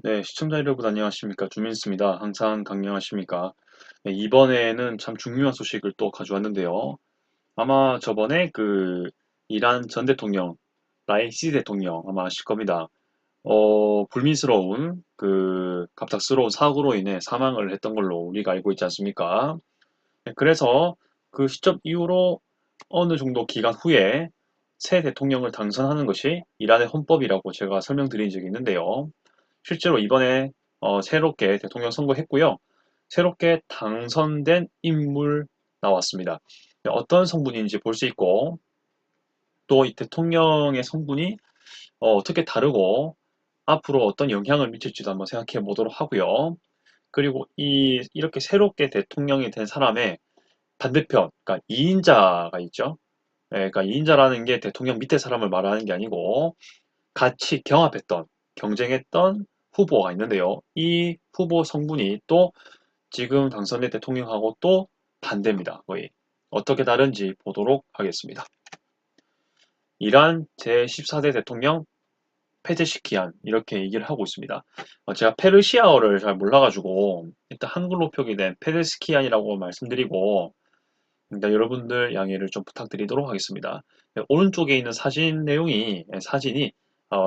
네, 시청자 여러분 안녕하십니까. 주민수입니다. 항상 강령하십니까. 네, 이번에는 참 중요한 소식을 또 가져왔는데요. 아마 저번에 이란 전 대통령, 라이시 대통령 아마 아실 겁니다. 불미스러운 갑작스러운 사고로 인해 사망을 했던 걸로 우리가 알고 있지 않습니까? 네, 그래서 그 시점 이후로 어느 정도 기간 후에 새 대통령을 당선하는 것이 이란의 헌법이라고 제가 설명드린 적이 있는데요. 실제로 이번에 새롭게 대통령 선거했고요. 새롭게 당선된 인물 나왔습니다. 어떤 성분인지 볼 수 있고 또 이 대통령의 성분이 어떻게 다르고 앞으로 어떤 영향을 미칠지도 한번 생각해 보도록 하고요. 그리고 이렇게 새롭게 대통령이 된 사람의 반대편, 그러니까 2인자가 있죠. 예, 그러니까 2인자라는 게 대통령 밑에 사람을 말하는 게 아니고 같이 경합했던, 경쟁했던 후보가 있는데요. 이 후보 성분이 또 지금 당선된 대통령하고 또 반대입니다. 거의. 어떻게 다른지 보도록 하겠습니다. 이란 제14대 대통령 페제시키안 이렇게 얘기를 하고 있습니다. 제가 페르시아어를 잘 몰라가지고 일단 한글로 표기된 페제시키안이라고 말씀드리고 그러니까 여러분들 양해를 좀 부탁드리도록 하겠습니다. 네, 오른쪽에 있는 사진이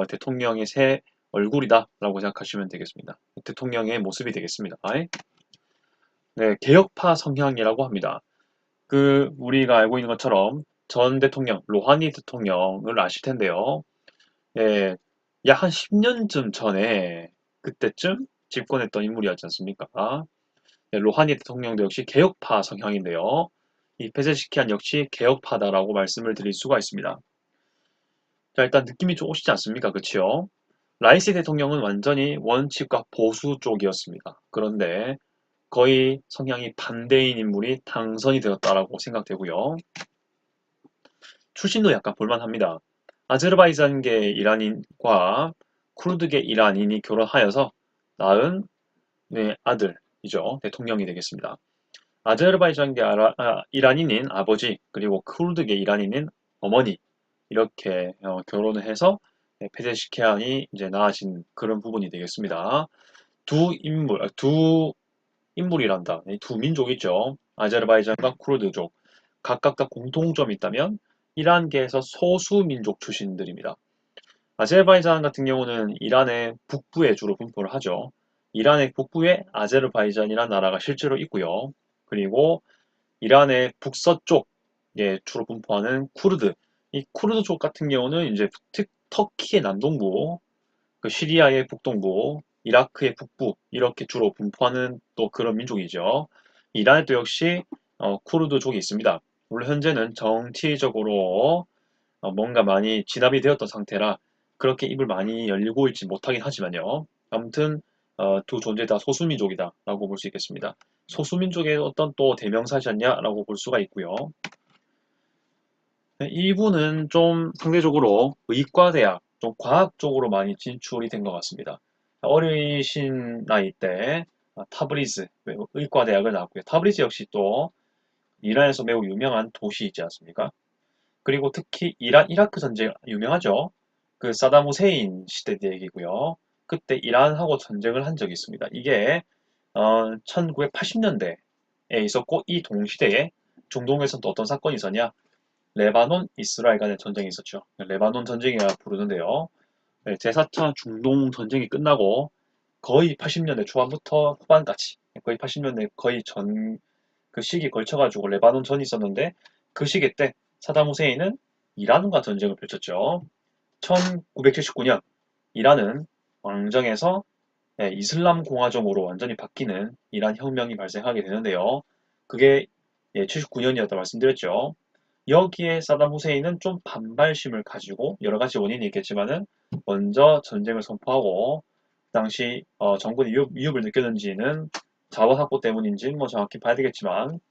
대통령의 새 얼굴이다 라고 생각하시면 되겠습니다. 대통령의 모습이 되겠습니다. 네, 개혁파 성향이라고 합니다. 우리가 알고 있는 것처럼 전 대통령, 로하니 대통령을 아실 텐데요. 예, 약 한 10년쯤 전에 그때쯤 집권했던 인물이었지 않습니까? 네, 로하니 대통령도 역시 개혁파 성향인데요. 이 페제시키안 역시 개혁파다라고 말씀을 드릴 수가 있습니다. 자, 일단 느낌이 좀 오시지 않습니까? 그치요? 라이시 대통령은 완전히 원칙과 보수 쪽이었습니다. 그런데 거의 성향이 반대인 인물이 당선이 되었다라고 생각되고요. 출신도 약간 볼만합니다. 아제르바이잔계 이란인과 쿠르드계 이란인이 결혼하여서 낳은 네, 아들이죠. 대통령이 되겠습니다. 아제르바이잔계 이란인인 아버지 그리고 쿠르드계 이란인인 어머니 이렇게 결혼을 해서 페제시키안이 이제 나아진 그런 부분이 되겠습니다. 두 인물이란다. 두 민족이죠. 아제르바이잔과 쿠르드족. 각각 다 공통점이 있다면 이란계에서 소수민족 출신들입니다. 아제르바이잔 같은 경우는 이란의 북부에 주로 분포를 하죠. 이란의 북부에 아제르바이잔이라는 나라가 실제로 있고요. 그리고 이란의 북서쪽에 주로 분포하는 쿠르드. 이 쿠르드족 같은 경우는 이제 터키의 남동부, 시리아의 북동부, 이라크의 북부 이렇게 주로 분포하는 또 그런 민족이죠. 이란에도 역시 쿠르드족이 있습니다. 물론 현재는 정치적으로 뭔가 많이 진압이 되었던 상태라 그렇게 입을 많이 열고 있지 못하긴 하지만요. 아무튼 두 존재 다 소수민족이다라고 볼 수 있겠습니다. 소수민족의 어떤 또 대명사셨냐라고 볼 수가 있고요. 네, 이분은 좀 상대적으로 의과대학, 좀 과학 쪽으로 많이 진출이 된 것 같습니다. 어리신 나이 때 타브리즈, 의과대학을 나왔고요. 타브리즈 역시 또 이란에서 매우 유명한 도시이지 않습니까? 그리고 특히 이란 이라크 전쟁 유명하죠. 그 사담 후세인 시대 때 얘기고요. 그때 이란하고 전쟁을 한 적이 있습니다. 이게 1980년대에 있었고 이 동시대에 중동에서 또 어떤 사건이 있었냐? 레바논, 이스라엘 간의 전쟁이 있었죠. 레바논 전쟁이라 부르는데요. 네, 제4차 중동 전쟁이 끝나고 거의 80년대 초반부터 후반까지 거의 80년대 거의 그 시기 걸쳐가지고 레바논 전이 있었는데 그 시기 때 사담 후세인은 이란과 전쟁을 펼쳤죠. 1979년 이란은 왕정에서 이슬람 공화정으로 완전히 바뀌는 이란 혁명이 발생하게 되는데요. 그게 79년이었다 말씀드렸죠. 여기에 사담 후세인은 좀 반발심을 가지고 여러 가지 원인이 있겠지만은 먼저 전쟁을 선포하고 그 당시 정권이 위협을 느꼈는지는 자원 확보 때문인지는 뭐 정확히 봐야 되겠지만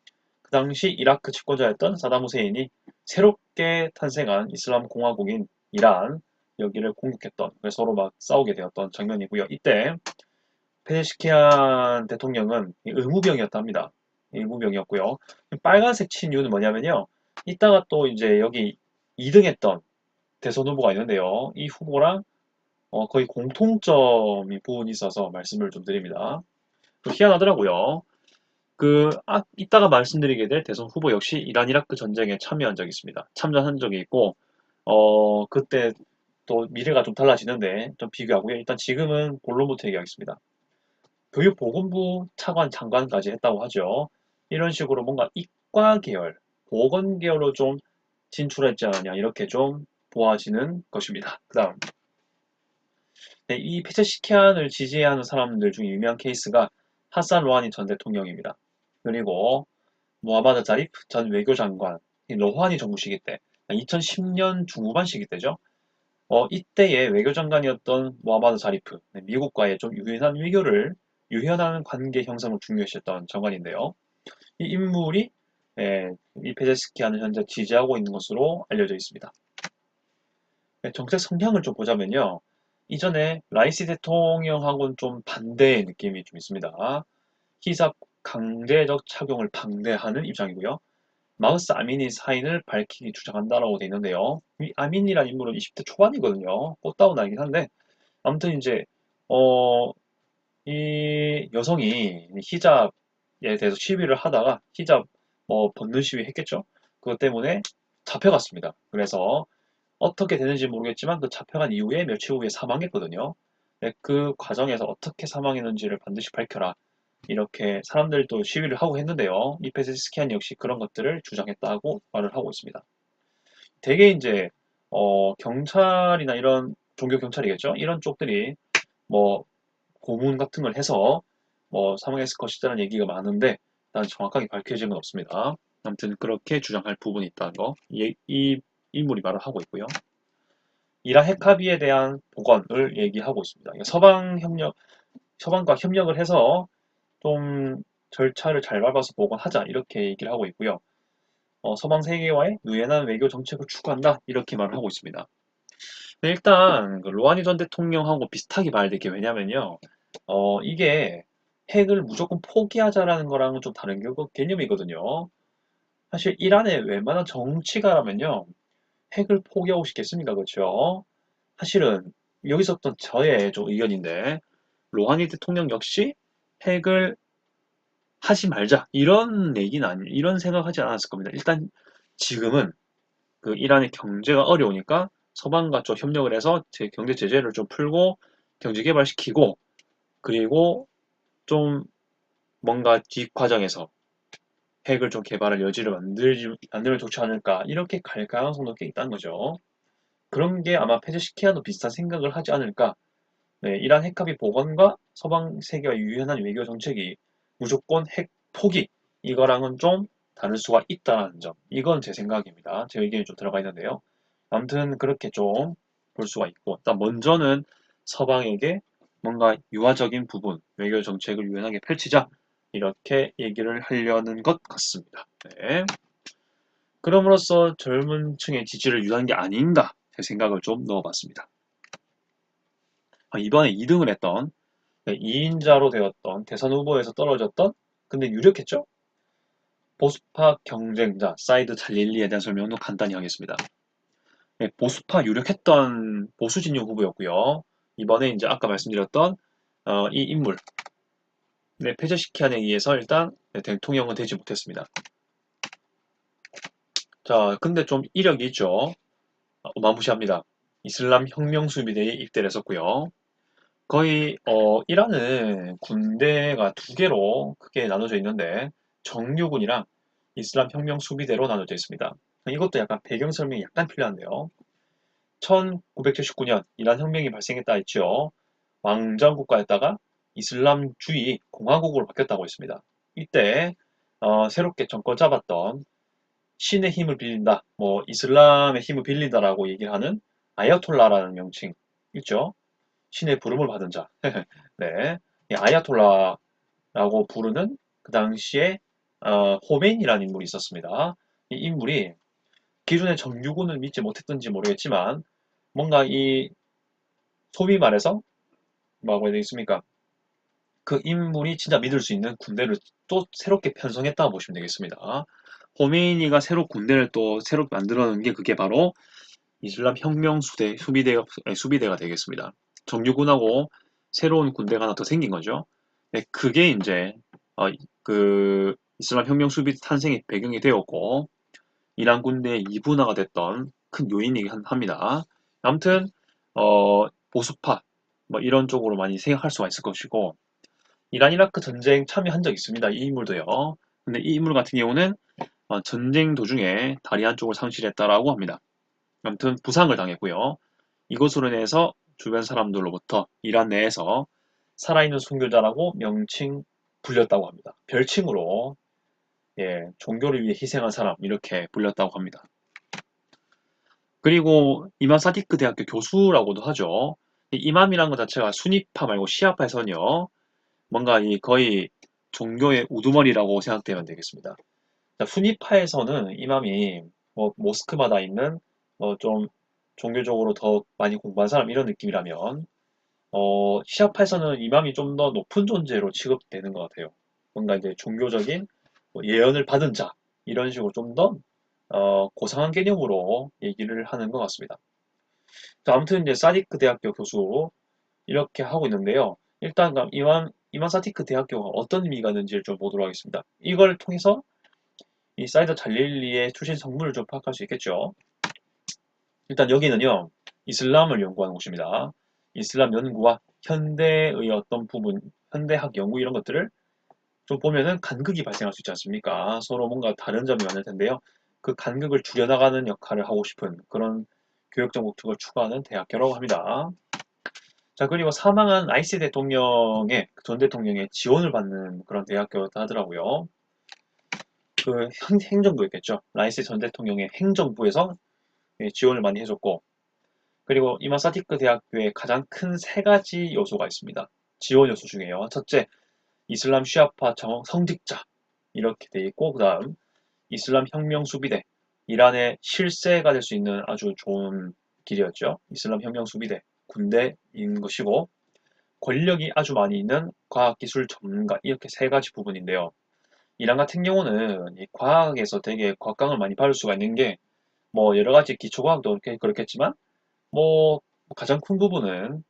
그 당시 이라크 집권자였던 사담 후세인이 새롭게 탄생한 이슬람 공화국인 이란 여기를 공격했던 그래서 서로 막 싸우게 되었던 장면이고요. 이때 페제시키안 대통령은 의무병이었다 합니다. 의무병이었고요. 빨간색 친 이유는 뭐냐면요. 이따가 또 이제 여기 2등 했던 대선 후보가 있는데요. 이 후보랑 거의 공통점이 부분이 있어서 말씀을 좀 드립니다. 또 희한하더라고요. 이따가 말씀드리게 될 대선 후보 역시 이란 이라크 전쟁에 참여한 적이 있습니다. 참전한 적이 있고, 그때 또 미래가 좀 달라지는데 좀 비교하고요. 일단 지금은 본론부터 얘기하겠습니다. 교육보건부 차관 장관까지 했다고 하죠. 이런 식으로 뭔가 이과 계열, 보건 계열로 좀 진출했지 않느냐 이렇게 좀 보아지는 것입니다. 그다음 네, 이 페제시키안을 지지하는 사람들 중에 유명한 케이스가 하산 로하니 전 대통령입니다. 그리고 무하마드 자리프 전 외교장관, 이 로하니 정부 시기 때, 2010년 중후반 시기 때죠. 이때의 외교장관이었던 무하마드 자리프, 네, 미국과의 좀 유연한 관계 형성을 중요시했던 장관인데요. 이 인물이 이 페제스키안을 현재 지지하고 있는 것으로 알려져 있습니다. 네, 정책 성향을 좀 보자면요. 이전에 라이시 대통령하고는 좀 반대의 느낌이 좀 있습니다. 히잡 강제적 착용을 반대하는 입장이고요. 마흐스 아미니 사인을 밝히기 주장한다라고 돼 있는데요. 이 아민이라는 인물은 20대 초반이거든요. 꽃다운 아이긴 한데 아무튼 이제 어, 이 여성이 히잡에 대해서 시위를 하다가 히잡 벗는 시위 했겠죠. 그것 때문에 잡혀갔습니다. 그래서 어떻게 되는지 모르겠지만 그 잡혀간 이후에 며칠 후에 사망했거든요. 네, 그 과정에서 어떻게 사망했는지를 반드시 밝혀라. 이렇게 사람들도 시위를 하고 했는데요. 이 페제스키안 역시 그런 것들을 주장했다고 말을 하고 있습니다. 대개 이제 경찰이나 이런 종교 경찰이겠죠. 이런 쪽들이 뭐 고문 같은 걸 해서 사망했을 것이라는 얘기가 많은데 일단 정확하게 밝혀진 건 없습니다. 아무튼 그렇게 주장할 부분이 있다는 거, 이 인물이 말을 하고 있고요. 이란 핵 합의에 대한 복원을 얘기하고 있습니다. 서방과 협력을 해서 좀 절차를 잘 밟아서 복원하자 이렇게 얘기를 하고 있고요. 서방 세계와의 유연한 외교 정책을 추구한다 이렇게 말을 하고 있습니다. 네, 일단 그 로하니 전 대통령하고 비슷하게 봐야 될 게 왜냐면요. 이게 핵을 무조건 포기하자라는 거랑은 좀 다른 개념이거든요. 사실 이란의 웬만한 정치가라면요. 핵을 포기하고 싶겠습니까? 그렇죠? 사실은 여기서 어떤 저의 좀 의견인데 로하니 대통령 역시 핵을 하지 말자 이런 얘기는 아니 이런 생각하지 않았을 겁니다. 일단 지금은 그 이란의 경제가 어려우니까 서방과 좀 협력을 해서 경제 제재를 좀 풀고 경제 개발시키고 그리고 좀 뭔가 뒷과정에서 핵을 좀 개발할 여지를 만들면 좋지 않을까 이렇게 갈 가능성도 꽤 있다는 거죠. 그런 게 아마 페제시키안도 비슷한 생각을 하지 않을까. 네, 이란 핵합의 복원과 서방 세계와 유연한 외교 정책이 무조건 핵 포기 이거랑은 좀 다를 수가 있다는 점. 이건 제 생각입니다. 제 의견이 좀 들어가 있는데요. 아무튼 그렇게 좀 볼 수가 있고 일단 먼저는 서방에게 뭔가 유화적인 부분, 외교 정책을 유연하게 펼치자 이렇게 얘기를 하려는 것 같습니다. 네. 그럼으로써 젊은 층의 지지를 유도한 게 아닌가 제 생각을 좀 넣어봤습니다. 이번에 2등을 했던 2인자로 되었던 대선 후보에서 떨어졌던 근데 유력했죠? 보수파 경쟁자 사이드 잘릴리에 대한 설명도 간단히 하겠습니다. 네, 보수파 유력했던 보수 진영 후보였고요. 이번에 이제 아까 말씀드렸던 이 인물 네, 패제시키안에 의해서 일단 대통령은 되지 못했습니다. 자, 근데 좀 이력이 있죠. 어마무시합니다. 이슬람 혁명수비대에 입대를 했었고요. 거의 이란은 군대가 두 개로 크게 나눠져 있는데 정규군이랑 이슬람 혁명 수비대로 나눠져 있습니다. 이것도 약간 배경 설명이 약간 필요한데요. 1979년 이란 혁명이 발생했다 했죠. 왕정 국가였다가 이슬람주의 공화국으로 바뀌었다고 했습니다. 이때 새롭게 정권 잡았던 신의 힘을 빌린다, 뭐 이슬람의 힘을 빌린다라고 얘기를 하는 아야톨라라는 명칭 있죠. 신의 부름을 받은 자. 네. 이 아야톨라라고 부르는 그 당시에 호메인이라는 인물이 있었습니다. 이 인물이 기존의 정규군을 믿지 못했던지 모르겠지만 뭔가 이 소위 말해서 뭐라고 해야 되겠습니까? 그 인물이 진짜 믿을 수 있는 군대를 또 새롭게 편성했다고 보시면 되겠습니다. 호메이니가 새로 군대를 또 새롭게 만들어 놓은 게 그게 바로 이슬람 혁명 수비대가 되겠습니다. 정규군하고 새로운 군대가 하나 더 생긴 거죠. 네, 그게 이제 그 이슬람 혁명 수비 탄생의 배경이 되었고 이란 군대의 이분화가 됐던 큰 요인이긴 합니다. 아무튼 보수파 뭐 이런 쪽으로 많이 생각할 수가 있을 것이고 이란 이라크 전쟁 참여한 적 있습니다. 이 인물도요. 근데 이 인물 같은 경우는 전쟁 도중에 다리 한쪽을 상실했다라고 합니다. 아무튼 부상을 당했고요. 이것으로 인해서 주변 사람들로부터 이란 내에서 살아있는 순교자라고 명칭 불렸다고 합니다. 별칭으로 예, 종교를 위해 희생한 사람 이렇게 불렸다고 합니다. 그리고 이맘 사디크 대학교 교수라고도 하죠. 이 이맘이라는 것 자체가 수니파 말고 시아파에서는요. 뭔가 이 거의 종교의 우두머리라고 생각되면 되겠습니다. 수니파에서는 이맘이 뭐 모스크마다 있는 좀 종교적으로 더 많이 공부한 사람 이런 느낌이라면 시아파에서는 이맘이 좀 더 높은 존재로 취급되는 것 같아요. 뭔가 이제 종교적인 뭐 예언을 받은 자 이런 식으로 좀 더 고상한 개념으로 얘기를 하는 것 같습니다. 자, 아무튼 이제 사디크 대학교 교수 이렇게 하고 있는데요. 일단 그럼 이만 사디크 대학교가 어떤 의미가 있는지를 좀 보도록 하겠습니다. 이걸 통해서 이 사이더 잘릴리의 출신 성분을 좀 파악할 수 있겠죠. 일단 여기는요. 이슬람을 연구하는 곳입니다. 이슬람 연구와 현대의 어떤 부분, 현대학 연구 이런 것들을 좀 보면은 간극이 발생할 수 있지 않습니까? 서로 뭔가 다른 점이 많을 텐데요. 그 간극을 줄여나가는 역할을 하고 싶은 그런 교육적 목적을 추구하는 대학교라고 합니다. 자, 그리고 사망한 라이시 대통령의, 전 대통령의 지원을 받는 그런 대학교다 하더라고요. 그 행정부였겠죠. 라이시 전 대통령의 행정부에서 지원을 많이 해줬고, 그리고 이마사디크 대학교에 가장 큰 세 가지 요소가 있습니다. 지원 요소 중에요. 첫째, 이슬람 시아파 성직자 이렇게 돼 있고, 그 다음 이슬람 혁명 수비대 이란의 실세가 될 수 있는 아주 좋은 길이었죠. 이슬람 혁명 수비대 군대인 것이고 권력이 아주 많이 있는 과학기술 전문가 이렇게 세 가지 부분인데요. 이란 같은 경우는 이 과학에서 되게 곽강을 많이 받을 수가 있는 게 뭐 여러 가지 기초과학도 그렇겠지만 뭐 가장 큰 부분은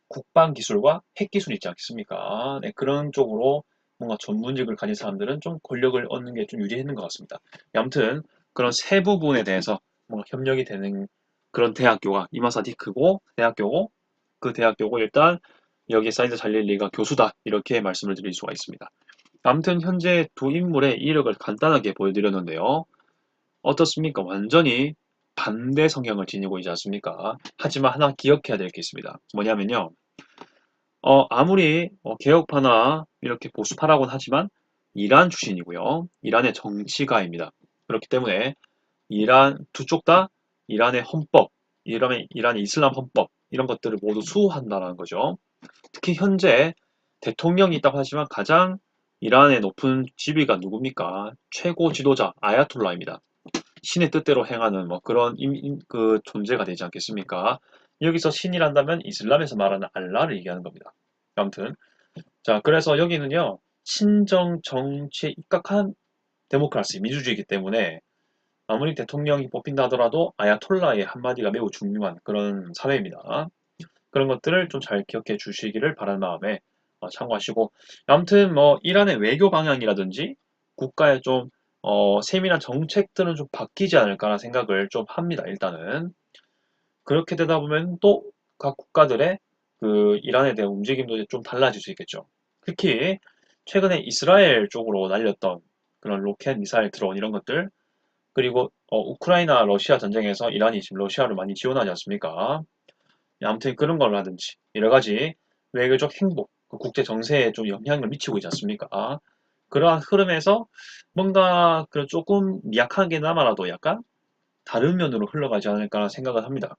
국방 기술과 핵 기술이 있지 않겠습니까? 네, 그런 쪽으로 뭔가 전문직을 가진 사람들은 좀 권력을 얻는 게 좀 유리했는 것 같습니다. 아무튼 그런 세 부분에 대해서 뭔가 협력이 되는 그런 대학교가 이마사디크고 대학교고 그 대학교고 일단 여기 사이드 잘릴리가 교수다 이렇게 말씀을 드릴 수가 있습니다. 아무튼 현재 두 인물의 이력을 간단하게 보여드렸는데요. 어떻습니까? 완전히 반대 성향을 지니고 있지 않습니까? 하지만 하나 기억해야 될 게 있습니다. 뭐냐면요. 아무리 개혁파나 이렇게 보수파라고는 하지만 이란 출신이고요. 이란의 정치가입니다. 그렇기 때문에 이란 두 쪽 다 이란의 헌법, 이란의 이슬람 헌법 이런 것들을 모두 수호한다는 거죠. 특히 현재 대통령이 있다고 하지만 가장 이란의 높은 지위가 누굽니까? 최고 지도자 아야톨라입니다. 신의 뜻대로 행하는 뭐 그런 그 존재가 되지 않겠습니까? 여기서 신이란다면 이슬람에서 말하는 알라를 얘기하는 겁니다. 아무튼 자 그래서 여기는요 친정 정치에 입각한 데모크라시 민주주의이기 때문에 아무리 대통령이 뽑힌다 하더라도 아야톨라의 한마디가 매우 중요한 그런 사회입니다. 그런 것들을 좀 잘 기억해 주시기를 바라는 마음에 참고하시고 아무튼 뭐 이란의 외교 방향이라든지 국가의 좀 세밀한 정책들은 좀 바뀌지 않을까라는 생각을 좀 합니다. 일단은 그렇게 되다 보면 또 각 국가들의 그 이란에 대한 움직임도 좀 달라질 수 있겠죠. 특히 최근에 이스라엘 쪽으로 날렸던 그런 로켓 미사일 드론 이런 것들 그리고 우크라이나 러시아 전쟁에서 이란이 지금 러시아를 많이 지원하지 않습니까? 아무튼 그런 걸라든지 여러 가지 외교적 행보, 그 국제 정세에 좀 영향을 미치고 있지 않습니까? 그러한 흐름에서 뭔가 그 조금 미약하게나마라도 약간 다른 면으로 흘러가지 않을까 생각을 합니다.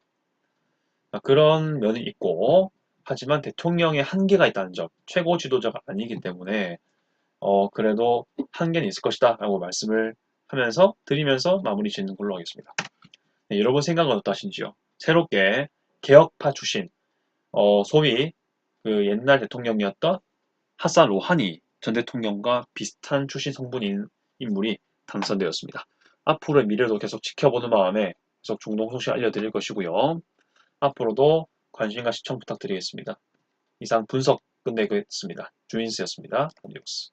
그런 면이 있고 하지만 대통령의 한계가 있다는 점, 최고 지도자가 아니기 때문에 그래도 한계는 있을 것이다 라고 말씀을 하면서 드리면서 마무리 짓는 걸로 하겠습니다. 네, 여러분 생각은 어떠신지요? 새롭게 개혁파 출신 소위 그 옛날 대통령이었던 하산 로하니 전 대통령과 비슷한 출신 성분인 인물이 당선되었습니다. 앞으로의 미래도 계속 지켜보는 마음에 계속 중동 소식 알려드릴 것이고요. 앞으로도 관심과 시청 부탁드리겠습니다. 이상 분석 끝내겠습니다. 주인스였습니다. 뉴스.